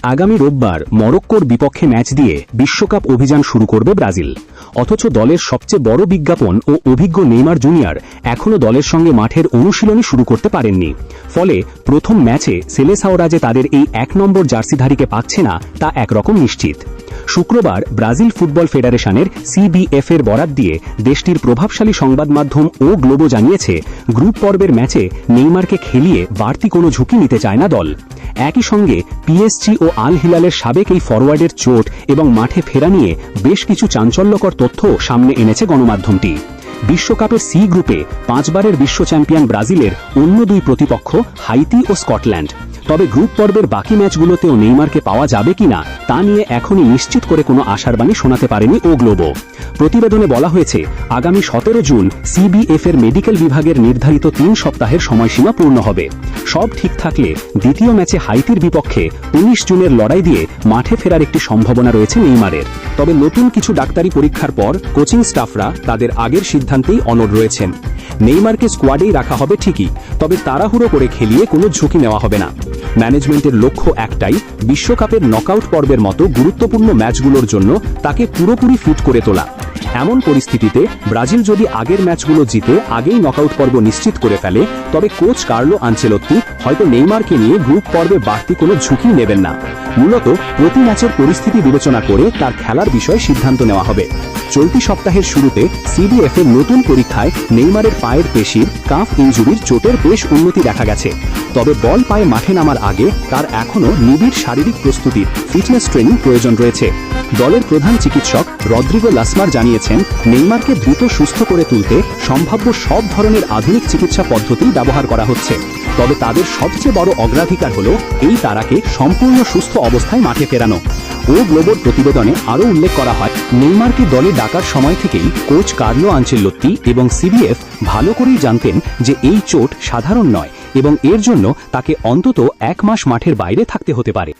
আগামী রোববার মরক্কোর বিপক্ষে ম্যাচ দিয়ে বিশ্বকাপ অভিযান শুরু করবে ব্রাজিল। অথচ দলের সবচেয়ে বড় বিজ্ঞাপন ও অভিজ্ঞ নেইমার জুনিয়র এখনও দলের সঙ্গে মাঠের অনুশীলনই শুরু করতে পারেননি। ফলে প্রথম ম্যাচে সেলেসাওরা যে তাদের এই ১ নম্বর জার্সিধারীকে পাচ্ছে না তা একরকম নিশ্চিত। শুক্রবার ব্রাজিল ফুটবল ফেডারেশনের CBF এর বরাত দিয়ে দেশটির প্রভাবশালী সংবাদ মাধ্যম ও গ্লোবো জানিয়েছে, গ্রুপ পর্বের ম্যাচে নেইমারকে খেলিয়ে বাড়তি কোনো ঝুঁকি নিতে চায় না দল। একই সঙ্গে PSG ও আল হিলালের সাবেক এই ফরওয়ার্ডের চোট এবং মাঠে ফেরা নিয়ে বেশ কিছু চাঞ্চল্যকর তথ্য সামনে এনেছে গণমাধ্যমটি। বিশ্বকাপের সি গ্রুপে 5 বারের বিশ্ব চ্যাম্পিয়ন ব্রাজিলের অন্য দুই প্রতিপক্ষ হাইতি ও স্কটল্যান্ড। তবে গ্রুপ পর্বের বাকি ম্যাচগুলোতেও নেইমারকে পাওয়া যাবে কিনা তা নিয়ে এখনই নিশ্চিত করে কোনো আশার বাণী শোনাতে পারেনি ও গ্লোবো। প্রতিবেদনে বলা হয়েছে, আগামী 17 জুন CBF এর মেডিকেল বিভাগের নির্ধারিত 3 সপ্তাহের সময়সীমা পূর্ণ হবে। সব ঠিক থাকলে দ্বিতীয় ম্যাচে হাইতির বিপক্ষে 19 জুনের লড়াই দিয়ে মাঠে ফেরার একটি সম্ভাবনা রয়েছে নেইমারের। তবে নতুন কিছু ডাক্তারি পরীক্ষার পর কোচিং স্টাফরা তাদের আগের সিদ্ধান্তেই অনড় রয়েছেন। নেইমারকে স্কোয়াডেই রাখা হবে ঠিকই, তবে তাড়াহুড়ো করে খেলিয়ে কোনো ঝুঁকি নেওয়া হবে না। ম্যানেজমেন্টের লক্ষ্য একটাই, বিশ্বকাপের নকআউট পর্বের মতো গুরুত্বপূর্ণ ম্যাচগুলোর জন্য তাকে পুরোপুরি ফিট করে তোলা। এমন পরিস্থিতিতে ব্রাজিল যদি আগের ম্যাচগুলো জিতে আগেই নকআউট পর্ব নিশ্চিত করে ফেলে, তবে কোচ কার্লো আনচেলত্তি হয়তো নেইমারকে নিয়ে গ্রুপ পর্বে বাড়তি কোনো ঝুঁকি নেবেন না। মূলত প্রতি ম্যাচের পরিস্থিতি বিবেচনা করে তার খেলার বিষয়ে সিদ্ধান্ত নেওয়া হবে। চলতি সপ্তাহের শুরুতে CBF এর নতুন পরীক্ষায় নেইমারের পায়ের পেশির কাফ ইনজুরির চোটের বেশ উন্নতি দেখা গেছে। তবে বল পায়ে মাঠে নামার আগে তার এখনও নিবিড় শারীরিক প্রস্তুতির ফিটনেস ট্রেনিং প্রয়োজন রয়েছে। দলের প্রধান চিকিৎসক রদ্রিগো লাসমার জানিয়েছেন, নেইমারকে দ্রুত সুস্থ করে তুলতে সম্ভাব্য সব ধরনের আধুনিক চিকিৎসা পদ্ধতি ব্যবহার করা হচ্ছে। তবে তাদের সবচেয়ে বড় অগ্রাধিকার হল এই তারাকে সম্পূর্ণ সুস্থ অবস্থায় মাঠে ফেরানো। ও গ্লোবোর প্রতিবেদনে আরও উল্লেখ করা হয়, নেইমারকে দলে ডাকার সময় থেকেই কোচ কার্লো আনচেলত্তি এবং CBF ভালো করেই জানতেন যে এই চোট সাধারণ নয় এবং এর জন্য তাকে অন্তত 1 মাস মাঠের বাইরে থাকতে হতে পারে।